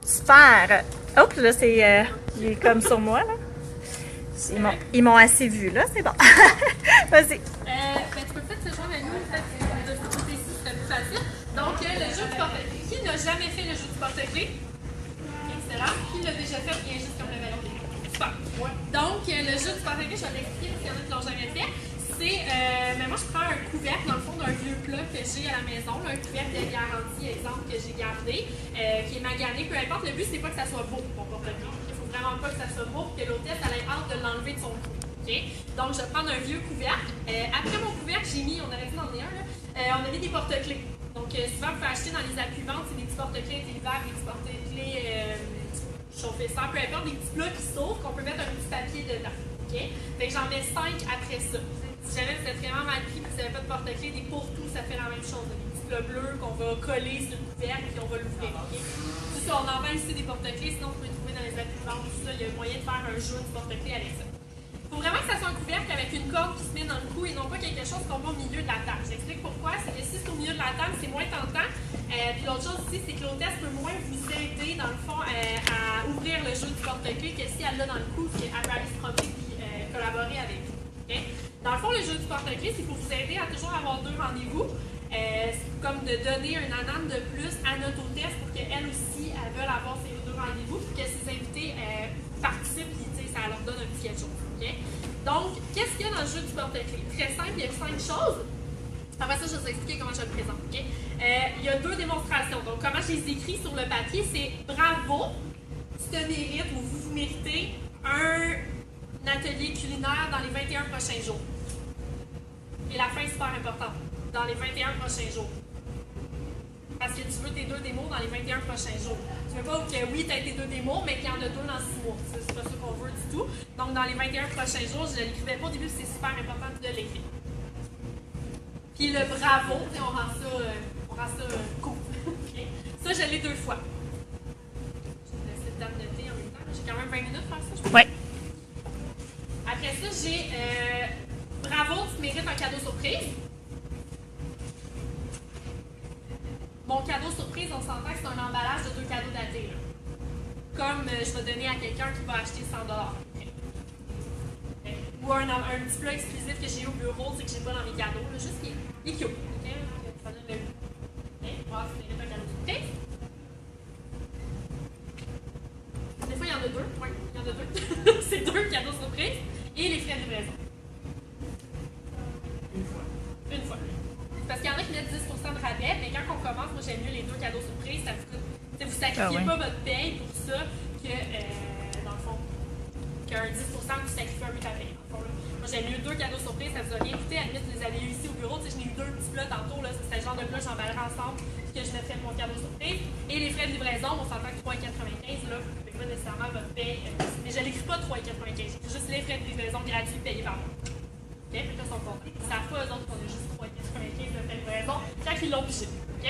Super! Hop, là, c'est. Il est comme sur moi, là. Ils m'ont assez vu, là, c'est bon. Vas-y. Tu peux peut-être te joindre à nous, peut-être de ce côté-ci, c'est plus facile. Donc, le jeu du porte-clés. Qui n'a jamais fait le jeu du porte-clés? Excellent. Qui l'a déjà fait? Bien juste comme le validé. Super. Ouais. Donc, le jeu du porte-clés, je vais l'expliquer parce qu'il y en a qui ne l'ont jamais fait. Mais moi, je prends un couvercle, dans le fond, d'un vieux plat que j'ai à la maison, là, un couvercle de garantie, exemple, que j'ai gardé, qui est magané, peu importe. Le but, c'est pas que ça soit beau, mon porte-clés. Il faut vraiment pas que ça soit beau pour que l'hôtesse ait hâte de l'enlever de son cou. Okay? Donc, je vais prendre un vieux couvercle. Après mon couvercle, j'ai mis, on aurait dû en emmener un, là, on a mis des porte-clés. Donc, souvent, vous pouvez acheter dans les appuis-ventes, c'est des petits porte-clés intellivables, des petits porte-clés chauffeurs, peu importe, des petits plats qui s'ouvrent, qu'on peut mettre un petit papier dedans. Okay? Fait que j'en mets 5 après ça. Si jamais vous êtes vraiment mal pris et que vous n'avez pas de porte-clés, des pour-tout, ça fait la même chose. Des petits plats bleus qu'on va coller sur le couvercle et on va l'ouvrir. Okay? Tout ça, on en vend ici des porte-clés, sinon vous pouvez trouver dans les appuis-ventes, tout ça, il y a moyen de faire un jeu de porte-clés avec ça. Il faut vraiment que ça soit un couvercle avec une corde qui se met dans le cou et non pas quelque chose qu'on met au milieu de la table. J'explique pourquoi. C'est que si c'est au milieu de la table, c'est moins tentant. Puis l'autre chose aussi, c'est que l'hôtesse peut moins vous aider, dans le fond, à ouvrir le jeu du porte-clés que si elle l'a dans le cou, qu'elle peut aller se promener et collaborer avec vous. Okay? Dans le fond, le jeu du porte-clés, c'est pour vous aider à toujours avoir 2 rendez-vous. C'est comme de donner un anane de plus à notre hôtesse pour qu'elle aussi, elle veuille avoir ses 2 rendez-vous, pour que ses invités participent et ça leur donne un petit quelque chose. Okay? Donc, qu'est-ce qu'il y a dans le jeu du porte-clés? Très simple, il y a 5 choses. Après ça, je vais vous expliquer comment je le présente. Okay? Il y a 2 démonstrations. Donc, comment je les écris sur le papier, c'est bravo, tu te mérites ou vous méritez un atelier culinaire dans les 21 prochains jours. Et la fin est super importante. Dans les 21 prochains jours. Parce que tu veux tes 2 démos dans les 21 prochains jours. Tu veux pas que oui, tu as tes 2 démos, mais qu'il y en a 2 dans 6 mois. C'est pas ça qu'on veut du tout. Donc, dans les 21 prochains jours, je ne l'écrivais pas au début, c'est super important de l'écrire. Puis le bravo, on rend ça cool. Okay? Ça, je l'ai 2 fois. Je vais laisser le temps de noter en même temps. J'ai quand même 20 minutes pour faire ça, je pense. Oui. Après ça, j'ai bravo, tu mérites un cadeau surprise. Mon cadeau surprise, on s'entend que c'est un emballage de 2 cadeaux datés. Là. Comme je vais donner à quelqu'un qui va acheter 100 $. Okay. Ou un petit plat exclusif que j'ai eu au bureau, c'est que j'ai pas dans mes cadeaux. Là, juste qu'il est cute. Okay? Ça donne le goût. Okay? Wow, tu mérites un cadeau surprise. Des fois, il y en a 2. Oui, il y en a 2. C'est 2 cadeaux surprises. Et les frais de livraison. Une fois. Parce qu'il y en a qui mettent 10% de rabais, mais quand on commence, moi j'aime mieux les 2 cadeaux surprises. Ça vous ne sacrifiez pas votre paye pour ça que, dans le fond, qu'un 10% que tu sacrifies un peu ta paye. Moi j'aime mieux 2 cadeaux surprises, ça vous a rien coûté. À la limite, vous les avez eu ici au bureau. Je n'ai eu 2 petits plats tantôt. C'est le genre de plat que j'emballerai ensemble que je mettrais pour mon cadeau surprise. Et les frais de livraison, on s'entend que 3,95 là, vous ne payez pas nécessairement votre paye. Mais je n'écris pas 3,95. C'est juste les frais de livraison gratuits payés par moi. OK? Fait que là, ils sont contents. Ils savent pas, eux autres, qu'on a juste 3,95 de frais de livraison quand ils l'ont pigé. OK?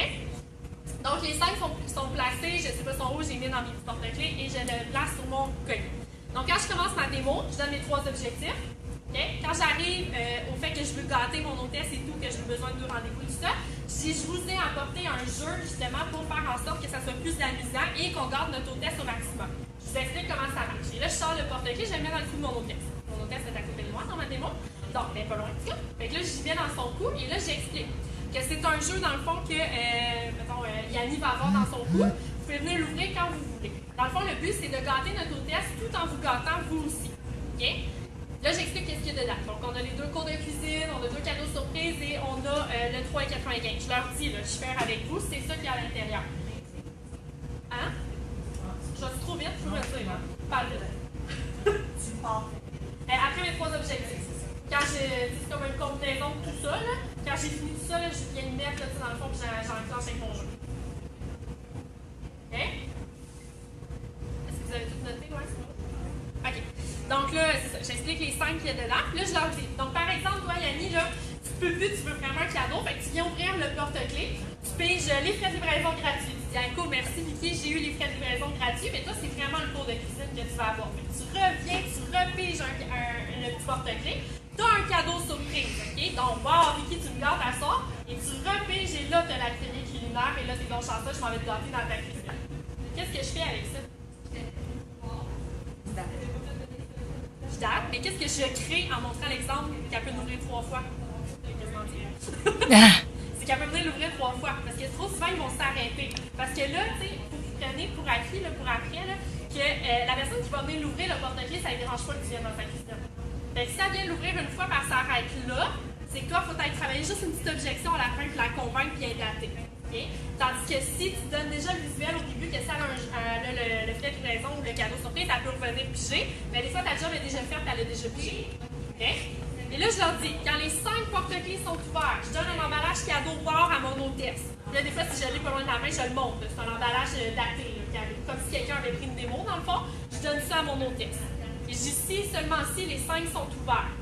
Donc, les 5 sont placés. Je ne sais pas son où, j'ai mis dans mes petits porte-clés et je le place sur mon collier. Donc, quand je commence ma démo, je donne mes 3 objectifs. Okay? Quand j'arrive au fait que je veux gâter mon hôtesse et tout, que j'ai besoin de 2 rendez-vous et tout ça, je vous ai apporté un jeu justement pour faire en sorte que ça soit plus amusant et qu'on garde notre hôtesse au maximum. Je vous explique comment ça marche. Et là, je sors le porte-clés, je le mets dans le cou de mon hôtesse. Mon hôtesse est à côté de moi dans ma démo, donc elle n'est pas loin de ça. Fait que là, j'y mets dans son cou et là, j'explique que c'est un jeu dans le fond que, mettons, Yanni va avoir dans son cou. Vous pouvez venir l'ouvrir quand vous voulez. Dans le fond, le but, c'est de gâter notre hôtesse tout en vous gâtant vous aussi. OK? Là, j'explique qu'est-ce qu'il y a dedans. Donc, on a les 2 cours de cuisine, on a 2 cadeaux surprises et on a le 3,95. Je leur dis, là, je fais avec vous, c'est ça qu'il y a à l'intérieur. Hein? Je vais trop vite, je peux me dire, hein? Parle de après mes 3 objectifs. Quand j'ai dit comme une combinaison de tout ça, là, quand j'ai fini tout ça, là, je viens de mettre là, dans le fond que j'enclenche avec mon jeu. OK? Est-ce que vous avez tout noté? Ouais, c'est bon? OK. Donc là, c'est ça. J'explique les 5 qu'il y a dedans. Puis là, je leur dis. Donc, par exemple, toi, Yanni, là, tu peux plus, tu veux vraiment un cadeau. Fait que tu viens ouvrir le porte-clés. Tu piges les frais de livraison gratuits. Tu dis, ah, cool, merci, Vicky, j'ai eu les frais de livraison gratuits. Mais toi, c'est vraiment le cours de cuisine que tu vas avoir. Fait que tu reviens, tu repiges le petit porte-clés. Tu as un cadeau surprise. OK? Donc, wow, Vicky, tu me gâtes à ça. Et tu repiges et là, tu as l'atelier culinaire. Et là, t'es donc chanceux, je m'en vais te gâter dans ta cuisine. Qu'est-ce que je fais avec ça? mais qu'est-ce que je crée en montrant l'exemple qu'elle peut l'ouvrir 3 fois? C'est qu'elle peut venir l'ouvrir 3 fois. Parce que trop souvent, ils vont s'arrêter. Parce que là, tu sais, vous prenez pour acquis, là, pour après, là, que la personne qui va venir l'ouvrir le porte-clés, ça ne dérange pas que tu viennes dans sa cuisine. Donc, si elle vient l'ouvrir une fois, par s'arrête là, c'est qu'il faut aller travailler juste une petite objection à la fin, puis la convaincre, puis dater. Okay? Tandis que si tu donnes déjà le visuel au début, que ça a le filet de livraison ou le cadeau surprise, ça peut revenir piger, mais des fois, ta job est déjà faite, elle a déjà pigé. Okay? Et là, je leur dis, quand les 5 porte-clés sont ouverts, je donne un emballage cadeau bord à mon hôtesse. Là, des fois, si je l'ai pas loin de la main, je le montre. C'est un emballage daté, là, comme si quelqu'un avait pris une démo, dans le fond. Je donne ça à mon hôtesse. Et je dis, si, seulement si, les 5 sont ouverts.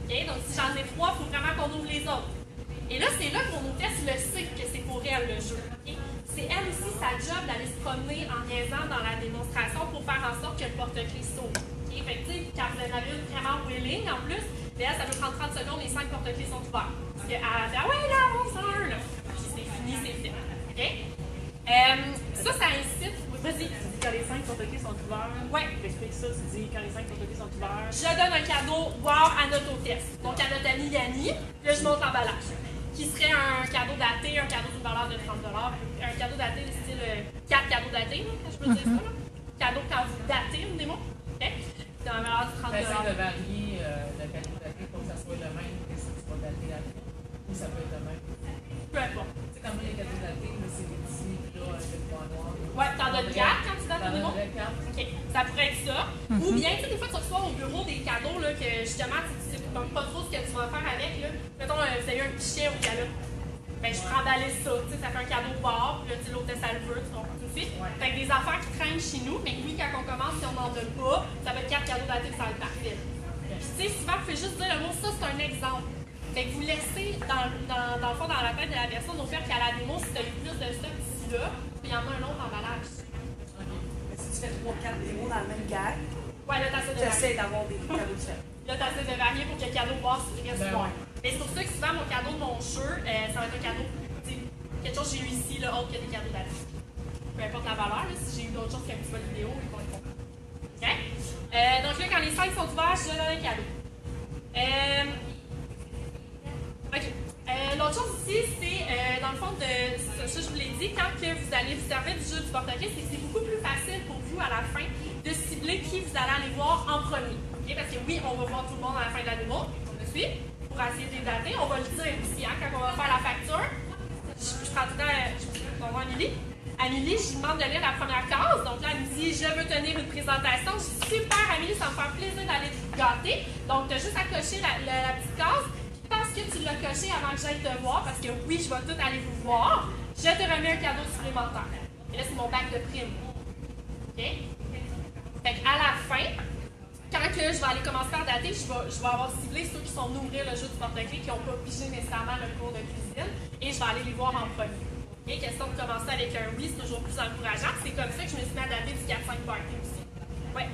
Okay? Donc, si j'en ai 3, il faut vraiment qu'on ouvre les autres. Et là, c'est là que mon hôtesse le sait que c'est pour elle le jeu. Okay? C'est elle aussi sa job d'aller se promener en niaisant dans la démonstration pour faire en sorte que le porte-clés s'ouvre. Okay? Fait que, tu sais, quand vous en avez une vraiment willing, en plus, là, ça peut prendre 30 secondes, les 5 porte-clés sont ouverts. Parce qu'elle fait, ah ouais, là, on sort, là. Puis c'est fini, c'est fait. OK? Ça incite. Vas-y. Quand les 5 porte-clés sont ouverts, ouais. T'expliques ça, tu dis quand les 5 porte-clés sont ouverts. Je donne un cadeau wow à notre hôtesse. Donc à notre amie Yanni, là je montre l'emballage. Qui serait un cadeau daté, un cadeau d'une valeur de 30 $. Un cadeau daté de style 4 cadeaux datés, là, je peux dire ça. Là. Cadeau quand vous datez une démo. OK? C'est une valeur de 30 $. Essaye de varier le cadeau daté pour que ça soit le même que si tu vas dater la vie. Ou ça peut être le même. Peu importe. Tu sais, comme les cadeaux datés, mais c'est des petits, là, avec le point noir. Ouais, t'en donnes 4 quand tu dates une démo? OK, ça pourrait être ça. Ou bien, tu sais, des fois, tu reçois au bureau des cadeaux là, que justement, tu sais pas trop ce que tu vas faire avec. Là. Mettons, vous avez un pichet au gala. Ben, je prends emballer ça. Tu sais, ça fait un cadeau bar, puis là, tu sais, l'hôtesse, elle le veut, tu comprends tout de suite. Ouais. Fait que des affaires qui traînent chez nous, mais oui, quand on commence, si on n'en donne pas, ça va être 4 cadeaux datés, ça va être parfait. Puis, tu sais, souvent, vous faites juste dire le mot, ça, c'est un exemple. Fait que vous laissez, dans le fond, dans la tête de la personne, au fait qu'à la démo, si tu as eu plus de stock d'ici là, puis il y en a un autre emballage. Si tu fais 3-4 démos dans le même gag, ouais, là, tu essaies d'avoir des cadeaux différents. Là, tu essaies de varier pour que le cadeau passe reste bon. Mais c'est pour ça que souvent, mon cadeau de mon jeu, ça va être un cadeau, quelque chose que j'ai eu ici, là, autre que des cadeaux datés. Peu importe la valeur, là, si j'ai eu d'autres choses qu'un petit peu de vidéo, ils vont être contents. OK? Donc là, quand les 5 sont ouverts, je donne un cadeau. OK. L'autre chose ici, c'est, dans le fond, ça je vous l'ai dit, quand que vous allez vous servir du jeu du porte-clés, c'est que c'est beaucoup plus facile pour vous, à la fin, de cibler qui vous allez aller voir en premier. Okay? Parce que oui, on va voir tout le monde à la fin de la démo, on me suit, pour essayer de les dater. On va le dire aussi, hein, quand on va faire la facture. Je prends tout le temps, on va voir Amélie. Amélie, je lui demande de lire la première case. Donc là, elle me dit, je veux tenir une présentation. Je dis, super, Amélie, ça me fait plaisir d'aller te gâter. Donc, tu as juste à cocher la petite case. Parce que tu l'as coché avant que j'aille te voir, parce que oui, je vais tout aller vous voir, je te remets un cadeau supplémentaire. Et là, c'est mon bac de prime. OK? Fait qu'à la fin, quand que je vais aller commencer à dater, je vais avoir ciblé ceux qui sont venus ouvrir le jeu du porte-clés, qui n'ont pas pigé nécessairement le cours de cuisine, et je vais aller les voir en premier. Okay? Question de commencer avec un oui, c'est toujours plus encourageant. C'est comme ça que je me suis mis à dater du 4-5 party aussi. Ouais.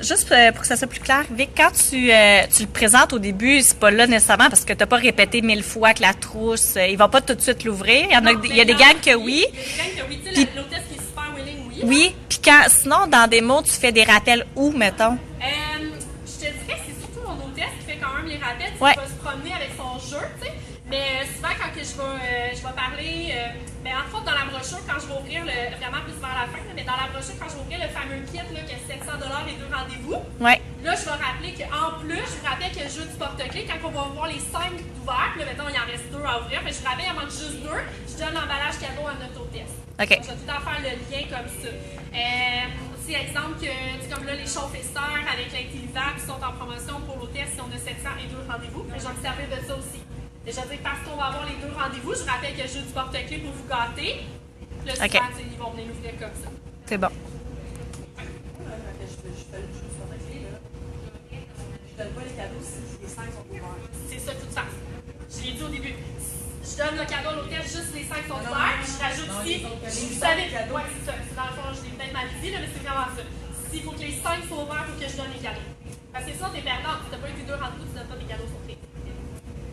Juste pour que ça soit plus clair, Vic, quand tu le présentes au début, c'est pas là nécessairement parce que tu n'as pas répété 1000 fois que la trousse, il va pas tout de suite l'ouvrir. Il y a des gangs que oui. Il y a des gangs que oui. Tu sais, l'hôtesse qui est super willing, oui. Oui, puis sinon, dans des mots, tu fais des rappels où, mettons? Je te dirais que c'est surtout mon hôtesse qui fait quand même les rappels, qui ouais. va se promener avec son jeu, tu sais. Mais souvent, quand que je vais parler, mais entre autres dans la brochure, quand je vais ouvrir, vraiment plus vers la fin, mais dans la brochure, quand je vais ouvrir le fameux kit là, qui est 700 $ et 2 rendez-vous, ouais. Là, je vais rappeler qu'en plus, je vous rappelle que le jeu du porte-clés, quand on va voir les 5 ouverts, là, mettons, il en reste 2 à ouvrir, mais je vous rappelle, il en manque juste 2, je donne l'emballage cadeau à notre hôtesse. OK. Donc, je vais tout le temps faire le lien comme ça. Aussi, exemple, que, comme là, les chauffeurs avec l'intellivac qui sont en promotion pour l'hôtesse, si on a 700 et 2 rendez-vous, mais je vais me servir de ça aussi. Déjà dire parce qu'on va avoir les 2 rendez-vous, je rappelle que le jeu du porte-clés pour vous gâter. Là, souvent, okay. Ils vont venir l'ouvrir comme ça. C'est bon. Je donne pas les cadeaux si les 5 sont ouverts. C'est ça, tout ça. Je l'ai dit au début. Je donne le cadeau à l'hôtel, juste les 5 sont ouverts. Je rajoute ici. Vous savez, ouais, c'est ça. C'est dans le fond, je l'ai peut-être mal dit, là, mais c'est vraiment ça. S'il faut que les 5 soient ouverts, il faut que je donne les cadeaux. Parce que sinon, t'es perdant. Si t'as pas eu tes 2 rendez-vous, tu donnes pas des cadeaux surprises.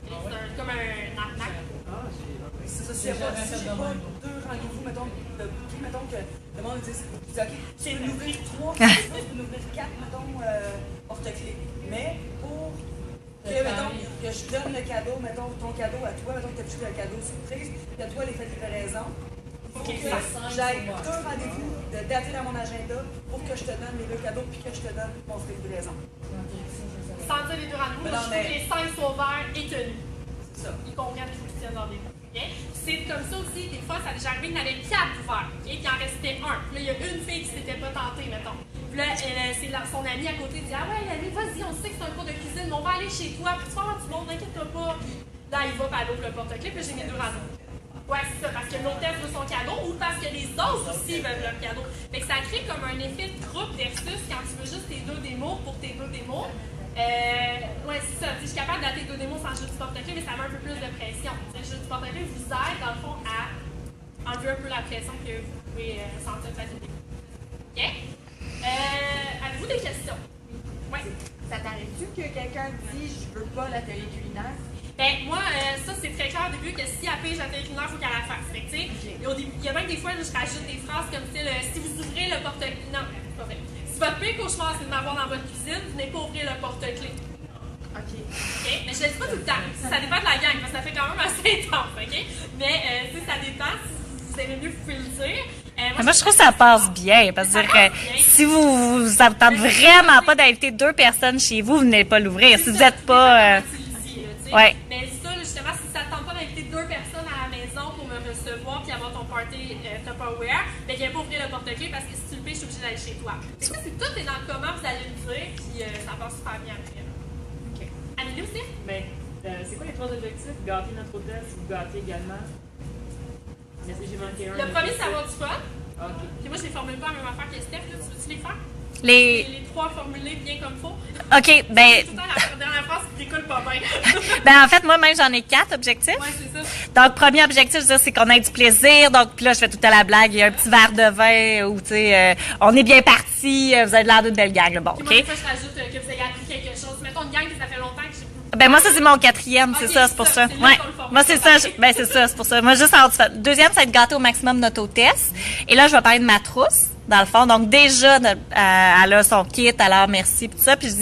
OK? comme un arnaque. C'est ça, si j'ai pas deux rendez-vous, mettons que le monde dit, OK, tu peux nous ouvrir 3, tu peux nous ouvrir 4, mettons, porte-clés. Mais pour que, mettons, que je donne le cadeau, mettons, ton cadeau à toi, mettons que tu as le cadeau surprise, puis à toi, les fêtes de livraison, il faut que j'aille deux rendez-vous de dater dans mon agenda pour que je te donne les deux cadeaux, puis que je te donne mon frais de livraison. Sans dire les deux rendez-vous, Mais non, je veux que les 5 soient ouverts et tenus. C'est ça. Ils comprennent tout ce qu'ils tiennent dans les mains. Okay? C'est comme ça aussi, des fois, ça a déjà arrivé qu'il y en avait 4 ouverts, okay? Puis il en restait un. Puis là, il y a une fille qui s'était pas tentée, mettons. Puis là, c'est son amie à côté dit: ah ouais, l'amie, vas-y, on sait que c'est un cours de cuisine, mais on va aller chez toi, puis tu vas avoir du monde, n'inquiète pas. Puis là, il va, puis elle ouvre le porte-clés, puis j'ai mes deux rendez-vous. Ouais, c'est ça, parce que l'hôtesse veut son cadeau ou parce que les autres aussi veulent leur cadeau. Fait que ça crée comme un effet de groupe versus quand tu veux juste tes deux démos pour tes deux démos. Ouais, c'est ça. Je suis capable de dater deux démos sans jeu du porte-clés, mais ça met un peu plus de pression. Le jeu du porte-clés vous aide, dans le fond, à enlever un peu la pression que vous pouvez sentir face au début. OK? Avez-vous des questions? Oui. Ça t'arrive-tu que quelqu'un dit « je veux pas l'atelier culinaire » Ben, moi, ça, c'est très clair au début que si elle pige l'atelier culinaire, il faut qu'elle la fasse. Fait que, tu sais, il y a même des fois, je rajoute des phrases comme style si vous ouvrez le porte-clés. Non, c'est pas vrai. Si votre pire cauchemar, c'est de m'avoir dans votre cuisine, vous n'avez pas ouvrir le porte-clés. OK. Mais je ne le dis pas tout le temps. Ça dépend de la gang, parce que ça fait quand même assez intense. OK? Mais, tu sais, ça dépend. Si vous aimez mieux, vous pouvez le dire. Moi, je trouve que ça passe bien. Parce que si vous ça vous tente vraiment pas d'inviter deux personnes chez vous, vous n'allez pas l'ouvrir. Si vous n'êtes pas. Ouais. Mais ça, justement, si ça ne tente pas d'inviter deux personnes à la maison pour me recevoir puis avoir ton party Tupperware, bien, il n'y a pas ouvrir le porte-clés parce que si tu le payes, je suis obligée d'aller chez toi. Et ça, c'est tout est dans le comment vous allez le dire, puis ça passe super bien après. OK. Amélie aussi? Mais c'est quoi les trois objectifs? Gâter notre hôtesse ou gâter également? Est-ce que j'ai manqué un? Le premier, c'est avoir du fun. OK. Puis moi, je les formule pas la même affaire que Steph. Là. Tu veux-tu les faire? Les trois formulés bien comme faut. OK, ben. Tout le temps, la dernière phrase qui découle pas bien. Ben, en fait, moi-même, j'en ai 4 objectifs. Ouais, c'est ça. Donc, premier objectif, je veux dire, c'est qu'on ait du plaisir. Donc, puis là, je fais tout à la blague. Il y a un petit verre de vin où, tu sais, on est bien parti. Vous avez l'air d'une belle gang, là. Bon, puis OK? moi, des fois, je rajoute que vous ayez appris quelque chose. Mettons une gang que ça fait longtemps que j'ai. Ben, moi, ça, c'est mon 4e, c'est Ok, ça, c'est pour ça. c'est là Ouais. qu'on le forme. Moi, c'est ça. Ben, c'est ça, c'est pour ça. Moi, juste en dessous. Deuxième, c'est de gâter au maximum notre hôtesse. Et là, je vais parler de ma trousse, dans le fond. Donc, déjà, elle a son kit, alors merci, pis tout ça. Puis, je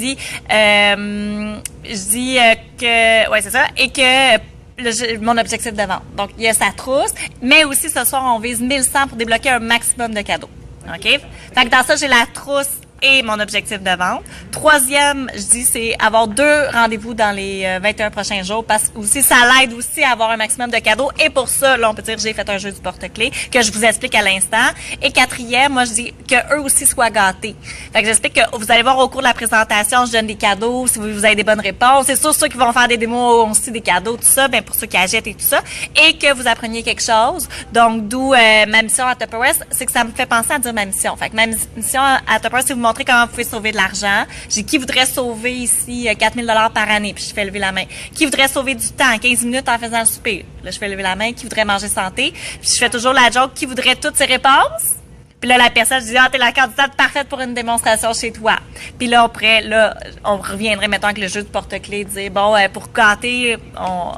dis que, ouais, c'est ça. Et que, mon objectif de vente. Donc, il y a sa trousse. Mais aussi, ce soir, on vise 1100 pour débloquer un maximum de cadeaux. OK? Fait que dans ça, j'ai la trousse et mon objectif de vente. Troisième, je dis, c'est avoir 2 rendez-vous dans les 21 prochains jours parce que aussi, ça l'aide aussi à avoir un maximum de cadeaux. Et pour ça, là, on peut dire, j'ai fait un jeu du porte-clés que je vous explique à l'instant. Et quatrième, moi, je dis que eux aussi soient gâtés. Fait que j'explique que vous allez voir au cours de la présentation, je donne des cadeaux si vous avez des bonnes réponses. C'est sûr, ceux qui vont faire des démos ont aussi des cadeaux, tout ça, ben pour ceux qui achètent et tout ça. Et que vous appreniez quelque chose. Donc, d'où ma mission à Tupperware, c'est que ça me fait penser à dire ma mission. Fait que ma mission à Tupperware, c'est vous montrer comment vous pouvez sauver de l'argent. J'ai qui voudrait sauver ici 4 000 $ par année, puis je fais lever la main. Qui voudrait sauver du temps, 15 minutes en faisant le souper, là je fais lever la main. Qui voudrait manger santé, puis je fais toujours la joke. Qui voudrait toutes ces réponses? Puis là la personne, je dis t'es la candidate parfaite pour une démonstration chez toi. Puis là après, là on reviendrait mettons avec le jeu de porte-clés, dire bon pour gâter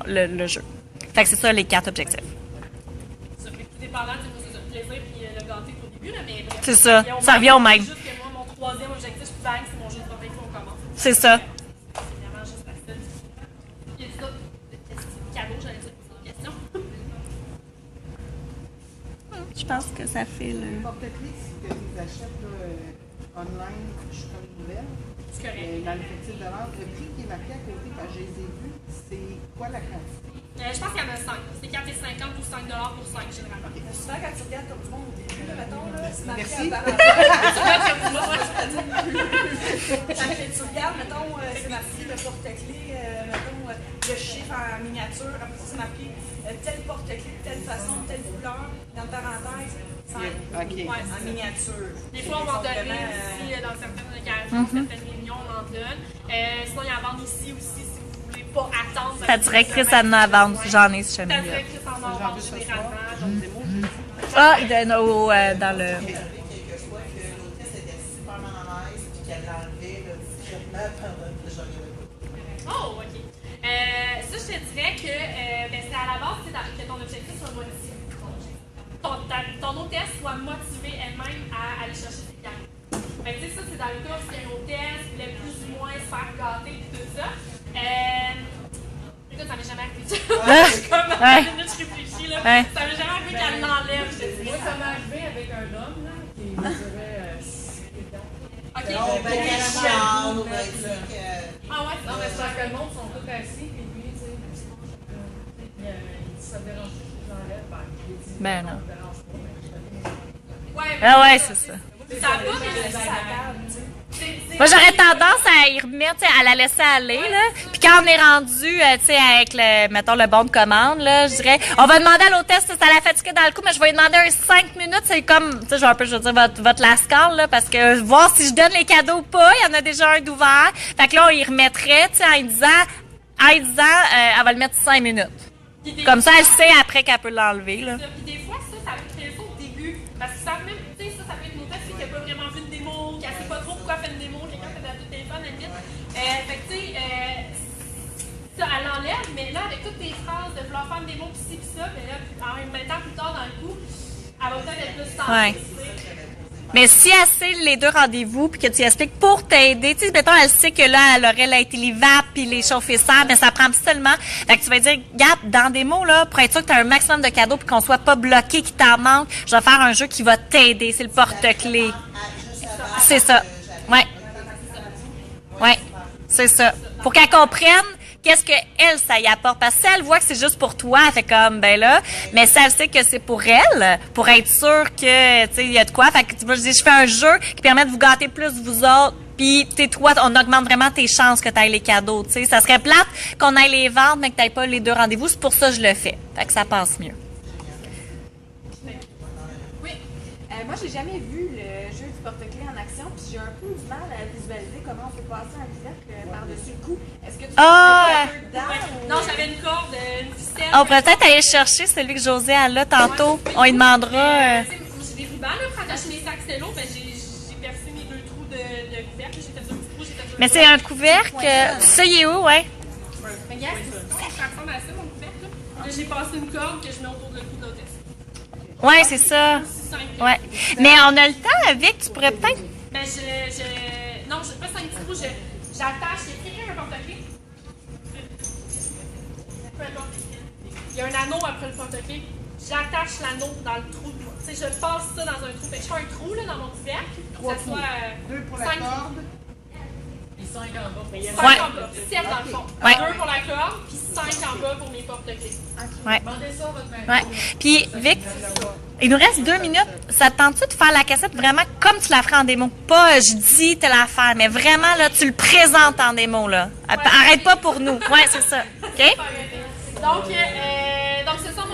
le jeu. Fait que c'est ça les 4 objectifs. Ça fait tout dépendant du plaisir puis le gâter au début là, mais bref, C'est ça, ça revient au même. Juste que moi, mon troisième objectif, bang, c'est mon jeu de porte-clés qu'on commence. C'est ça. C'est vraiment juste parce que. Il y a d'autres cadeaux, j'allais dire une question. Je pense que ça fait le. Les porte-clés que tu achètes là, online, je suis comme nouvelle. C'est correct. Dans l'effectif de vente, le prix qui est marqué à côté quand je les ai vus, c'est quoi la quantité? Je pense qu'il y en a 5. C'est 4,50 ou 5 $ pour 5 généralement. Souvent, quand tu regardes comme du monde au début, là, mettons, là, c'est marqué Merci. à Quand tu regardes, mettons, c'est marqué le porte-clés, mettons, le chiffre en miniature, après ça, c'est marqué tel porte-clés, de telle façon, telle couleur, dans parenthèse, 5. OK. Ouais, En miniature. des fois, on va en donner aussi dans certaines occasions, certaines réunions, on en donne. Sinon, il y en vend ici aussi si vous voulez pas attendre. Ta directrice en a à vendre, j'en ai si Ta jamais là. directrice en a vendre généralement. Donc, Ah, dans le. Quel que soit que l'hôtesse était super mal à l'aise puis qu'elle l'enlevait là, discrètement pendant que je regardais pas. oh, OK. ça, je te dirais que c'est à la base que ton objectif soit motivé. Ton hôtesse soit motivée elle-même à aller chercher ses clients. Fait que, ça, c'est dans le cas où c'est une hôtesse qui voulait plus ou moins se faire gâter et tout ça. Écoute, ça m'est jamais arrivé. Je suis comme, je réfléchis, là. Ça m'est jamais arrivé qu'elle l'enlève, je te dis. Moi, ça m'est arrivé avec un homme, là, qui mesurait 6 pieds. OK. qu'elle chiale, Ah ouais, Non, mais c'est parce que le monde sont tous assis, puis lui, tu sais, il dit ça me dérange pas, je l'enlève. Il dit, Ben non. ça me dérange pas, mais je fais Ouais, Ah ouais, c'est ça. ça va, mais ça Moi, j'aurais tendance à y remettre, tu sais, à la laisser aller, là. Puis quand on est rendu, tu sais, avec mettons, le bon de commande, là, je dirais, on va demander à l'hôtesse, ça la fatigué dans le coup, mais je vais lui demander un 5 minutes, c'est comme, tu sais, je veux dire, votre lascar, là, parce que voir si je donne les cadeaux ou pas, il y en a déjà un d'ouvert. Fait que là, on y remettrait, tu sais, en lui disant, elle va le mettre 5 minutes. Comme ça, elle sait après qu'elle peut l'enlever, là. Puis des fois, ça va créer ça au début. Parce que ça même, tu sais, ça peut être une hôtesse qui n'a pas vraiment vu de démo, qui ne sait pas trop pourquoi elle fait une démo, quelqu'un fait de la tout téléphone, à la limite. Fait que, tu sais, ça, elle l'enlève, mais là, avec toutes tes phrases de vouloir faire une démo, pis ci, pis ça, mais là, en mettant plus tard dans le coup, elle va peut-être être plus tendue. Ouais. Mais si elle sait les 2 rendez-vous puis que tu expliques pour t'aider, tu sais, mettons, elle sait que là, elle aurait la télévape puis les chauffeurs, mais ça prend seulement. Fait que tu vas dire, Gap, dans des mots, là, pour être sûr que tu as un maximum de cadeaux puis qu'on soit pas bloqué, qu'il t'en manque, je vais faire un jeu qui va t'aider. C'est le porte-clés. C'est ça. Ouais. Ouais. C'est ça. Pour qu'elle comprenne qu'est-ce que elle, ça y apporte. Parce que si elle voit que c'est juste pour toi, elle fait comme, ben là, mais si elle sait que c'est pour elle, pour être sûre que, tu sais, il y a de quoi. Fait que, moi, je dis, je fais un jeu qui permet de vous gâter plus, vous autres. Puis, tu sais, toi, on augmente vraiment tes chances que tu ailles les cadeaux, tu sais. Ça serait plate qu'on aille les vendre, mais que tu n'ailles pas les 2 rendez-vous. C'est pour ça que je le fais. Fait que ça passe mieux. Oui. Moi, j'ai jamais vu le jeu du porte-clés en action, puis j'ai un peu du mal à visualiser comment on peut passer un couvercle par-dessus le cou. Est-ce que tu peux un peu dedans? Non, j'avais une corde, une ficelle. On pourrait peut-être aller chercher celui que José a là tantôt. On lui demandera. J'ai des rubans, là, pour attacher mes sacs stylo, ben j'ai percé mes 2 trous de couvercle, j'ai fait 2 petits trous, j'ai fait 2 Mais c'est un couvercle. Ça, il est où, ouais? Mais regarde, ça ressemble à ça, mon couvercle, là. Là, j'ai passé une corde que je mets autour de le cou de l'hôtesse. Ouais, c'est ça. C'est simple. Ouais. Mais on a le temps avec, tu pourrais peut-être. Ben, non, je pas 5 petits trous, j'attache, il y a quelqu'un un porte-clés. Peu importe. Il y a un anneau après le porte-clés. J'attache l'anneau dans le trou. Tu sais, je passe ça dans un trou. Fait que je fais un trou là, dans mon couvercle. Trois Que ça soit 2 pour la 5 corde. Et 5 en bas. en Ouais. bas. 7 dans le fond. Ouais. 2 pour la corde, puis 5 en bas pour mes porte-clés. Ouais. Demandez ça à votre mari. Ouais. Puis, Vic, il nous reste 2 minutes. Ça te tente-tu de faire la cassette vraiment comme tu la ferais en démo? Pas je dis te la faire, mais vraiment, là, tu le présentes en démo, là. Arrête pas pour nous. Ouais, c'est ça. OK? Donc, ce sont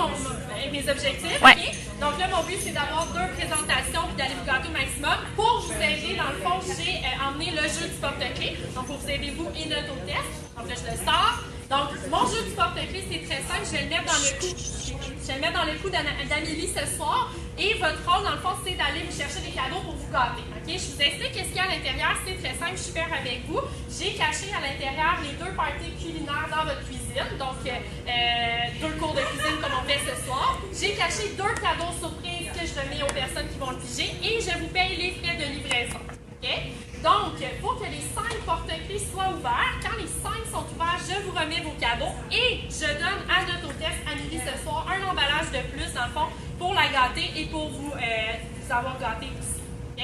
mes objectifs. Ouais. OK? Donc là, mon but, c'est d'avoir 2 présentations puis d'aller vous gâter au maximum. Pour vous aider, dans le fond, j'ai emmené le jeu du porte-clés. Donc, pour vous aider, vous et notre hôtesse. Donc là, je le sors. Donc, mon jeu du porte-clés, c'est très simple. Je vais le mettre dans le cou. Je vais le mettre dans le cou d'Amélie ce soir. Et votre rôle, dans le fond, c'est d'aller vous chercher des cadeaux pour vous gâter. OK? Je vous explique ce qu'il y a à l'intérieur. C'est très simple. Je suis faire avec vous. J'ai caché à l'intérieur les 2 parties culinaires dans votre cuisine. Donc, 2 cours de cuisine comme on fait ce soir. J'ai caché 2 cadeaux surprises que je remets aux personnes qui vont le piger. Et je vous paye les frais de livraison. OK? Donc, pour que les 5 porte-clés soient ouverts, quand les 5 sont ouverts, je vous remets vos cadeaux et je donne à notre hôtesse Amélie ce soir un emballage de plus, dans le fond, pour la gâter et pour vous avoir gâté aussi. OK?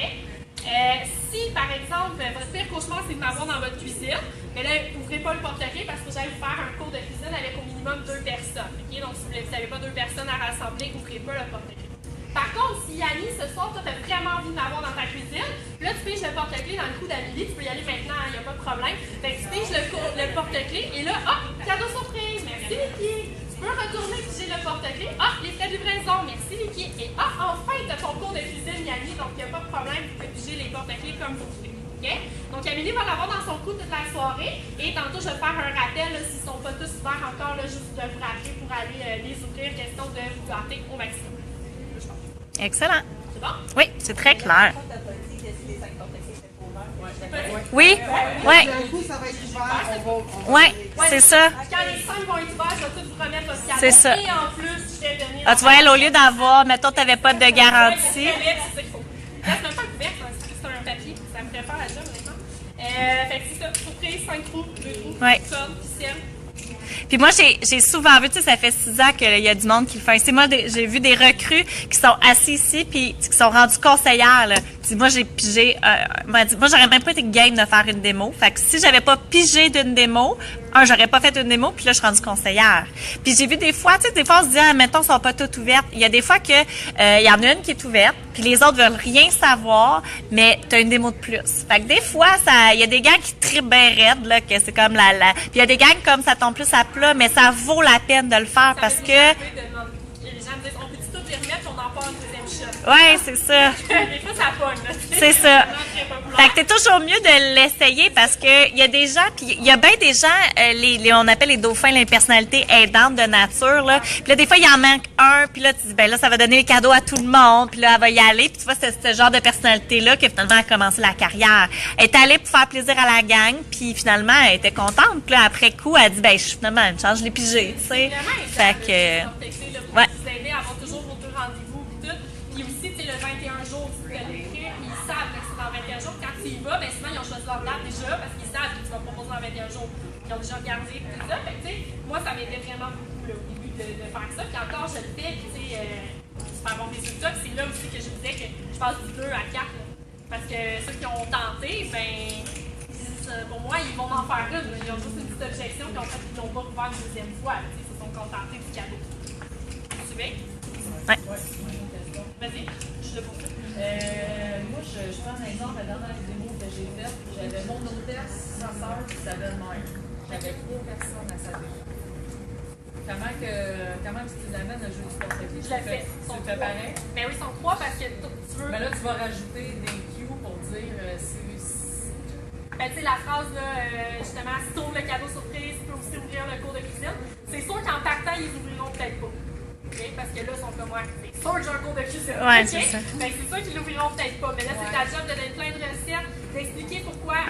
Si, par exemple, votre pire cauchemar, c'est de m'avoir dans votre cuisine, mais là, n'ouvrez pas le porte-clés parce que vous allez vous faire un cours de cuisine avec au minimum 2 personnes. OK? Donc, si vous n'avez pas 2 personnes à rassembler, n'ouvrez pas le porte-clés. Par contre, si Yanni, ce soir, toi, tu as vraiment envie de m'avoir dans ta cuisine, là, tu piges le porte-clés dans le cou d'Amélie, tu peux y aller maintenant, il n'y a pas de problème. Fait que tu piges le porte-clés et là, hop, cadeau surprise, merci Vicky. Tu peux retourner piger le porte-clés, hop, les frais de livraison, merci Vicky. Et hop, enfin, tu as ton cours de cuisine, Yanni, donc il n'y a pas de problème, vous pouvez piger les porte-clés comme vous voulez. Okay? Donc, Amélie va l'avoir dans son cou toute la soirée. Et tantôt, je vais faire un rappel, s'ils ne sont pas tous ouverts encore, là, juste de vous rappeler pour aller les ouvrir, question de vous gâter au maximum. Excellent. C'est bon? Oui, c'est très clair. Oui, ouais, D'un coup, ça va être ouvert. ouais, c'est ça. Quand les 5 vont être ouverts, je vais tout vous remettre votre cadeau. C'est ça. Et en plus, je vais donner... Ah, tu vois, elle, au lieu d'avoir, mettons, tu n'avais pas de garantie. C'est ça qu'il faut. Là, c'est même pas couvert, c'est un papier. Ça me fait faire la job, honnêtement. Fait que c'est ça. Surprise, 5 trous, 2 trous, Ouais. corde, ficelle. Puis moi, j'ai souvent vu, tu sais, ça fait 6 ans qu'il y a du monde qui le fait. C'est moi, j'ai vu des recrues qui sont assis ici puis qui sont rendus conseillères, là. Puis moi, j'ai pigé, m'a dit, moi, j'aurais même pas été game de faire une démo. Fait que si j'avais pas pigé d'une démo, j'aurais pas fait une démo, puis là, je suis rendue conseillère. Puis j'ai vu des fois, tu sais, des fois, on se dit, ah, mettons, elles sont pas toutes ouvertes. Il y a des fois que, il y en a une qui est ouverte, puis les autres veulent rien savoir, mais t'as une démo de plus. Fait que des fois, il y a des gangs qui trippent bien raide, là, que c'est comme puis il y a des gangs comme ça tombe plus à plat, mais ça vaut la peine de le faire parce que, Les gens me disent, on peut-tu tout les remettre, on en part une deuxième shot. ouais, c'est ça. Des fois, ça pogne, là. C'est ça. Fait que t'es toujours mieux de l'essayer parce que il y a des gens, puis il y a bien des gens, on appelle les dauphins les personnalités aidantes de nature, là. Puis là, des fois, il en manque un, puis là, tu dis, ben là, ça va donner les cadeaux à tout le monde, puis là, elle va y aller. Puis tu vois, c'est ce genre de personnalité-là que finalement, elle a commencé la carrière. Elle est allée pour faire plaisir à la gang, puis finalement, elle était contente. Puis là, après coup, elle dit, ben, finalement, une chance, je l'ai pigé, tu sais. Fait que, ouais. Vous aider à avoir toujours vos 2 rendez-vous et tout. Puis aussi, tu sais, le 21 jours, tu peux l'écrire, puis ils savent que c'est dans 21 jours. Quand tu y vas, ben souvent, ils ont choisi leur date déjà parce qu'ils savent que tu vas proposer dans 21 jours. Ils ont déjà regardé tout ça. Fait que, tu sais, moi, ça m'aidait vraiment beaucoup là, au début de faire ça. Puis encore, je le fais, puis tu sais, super bon résultat. Puis c'est là aussi que je disais que je passe du 2 à 4. Là. Parce que ceux qui ont tenté, ben, pour moi, ils vont en faire une. Ils ont juste une petite objection, puis en fait, ils n'ont pas ouvert une deuxième fois. Ils se sont contentés du cadeau. Tu suivez? Ouais. Vas-y, je te pose. Moi, je prends un exemple, la dernière démo que j'ai faite, j'avais mon hôtesse, sa soeur et sa belle-mère. J'avais 3 personnes à sa démo. Comment tu l'amènes le jeu du porte-clés? Je l'ai fait. Tu le fais pareil? Ben oui, ils sont 3 parce que tu veux. Mais là, tu vas rajouter des cues pour dire Ben, tu sais, la phrase, là, justement, si tu ouvres le cadeau surprise, tu peux aussi ouvrir le cours de cuisine. C'est sûr qu'en partant, ils ouvriront peut-être pas. Okay? Parce que là, ils sont comme moi. C'est sûr que j'ai un cours de cuisine. Ouais, okay? c'est ça. Ben, c'est sûr qu'ils l'ouvriront peut-être pas. Mais là, c'est ta job de donner plein de recettes, d'expliquer pourquoi,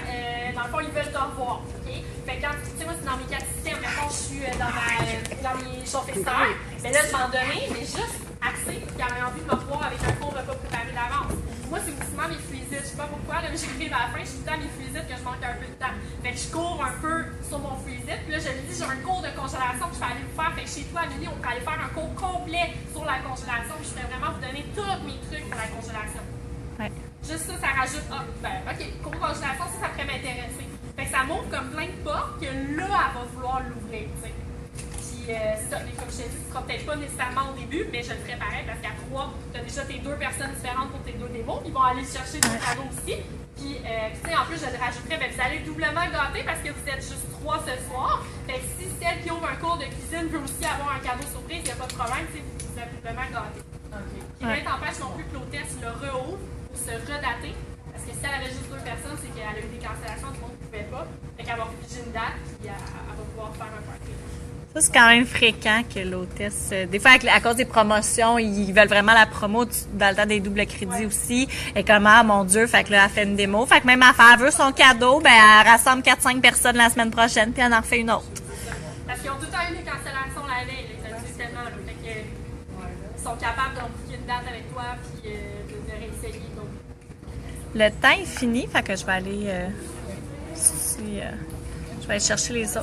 dans le fond, ils veulent te revoir. Okay? Fait que quand, tu sais, moi, c'est dans mes 4 systèmes. Maintenant, je suis dans mes chauffeurs. Mais là, je m'en donnais, mais juste axé, qui avait envie de me revoir avec un cours repas préparé d'avance. Moi, c'est souvent mes fuisites. Je sais pas pourquoi, là, mais j'arrive à la fin, je suis tout le temps mes fuisites que je manque un peu de temps. Fait que je cours un peu sur mon fuisite. Puis là, je lui dis, j'ai un cours de congélation que je vais aller vous faire. Fait que chez toi, Amélie, on peut aller faire un cours complet sur la congélation. Puis je vais vraiment vous donner tous mes trucs pour la congélation. Ouais. Juste ça, ça rajoute, OK, cours de congélation, ça pourrait m'intéresser. Fait que ça montre comme plein de portes que là, elle va vouloir l'ouvrir, tu sais. Puis, c'est ça, mais comme je t'ai dit, ce sera peut-être pas nécessairement au début, mais je le ferai pareil parce qu'à 3, tu as déjà tes 2 personnes différentes pour tes 2 démos. Ils vont aller chercher des cadeaux aussi. Puis, tu sais, en plus, je le rajouterai, ben, vous allez doublement gâter parce que vous êtes juste 3 ce soir. Fait que si celle qui ouvre un cours de cuisine veut aussi avoir un cadeau surprise, il n'y a pas de problème, tu sais, vous êtes doublement gâtés. OK. Puis, rien t'empêche non plus que l'hôtesse le reouvre pour se redater. Parce que si elle avait juste 2 personnes, c'est qu'elle a eu des cancellations, tout le monde ne pouvait pas. Fait qu'elle va figer une date, puis elle va pouvoir faire un party. Ça, c'est quand même fréquent que l'hôtesse... des fois, à cause des promotions, ils veulent vraiment la promo dans le temps des doubles crédits aussi. Et comme, ah, mon Dieu, fait que là, elle fait une démo. Fait que même elle veut son cadeau, ben elle rassemble 4-5 personnes la semaine prochaine, puis elle en refait une autre. Parce qu'ils ont tout le temps eu des cancellations la veille, les abusés tellement. Là. Fait que, ils sont capables de booker une date avec toi, puis de réessayer. Donc. Le temps est fini, fait que je vais aller... je vais aller chercher les autres.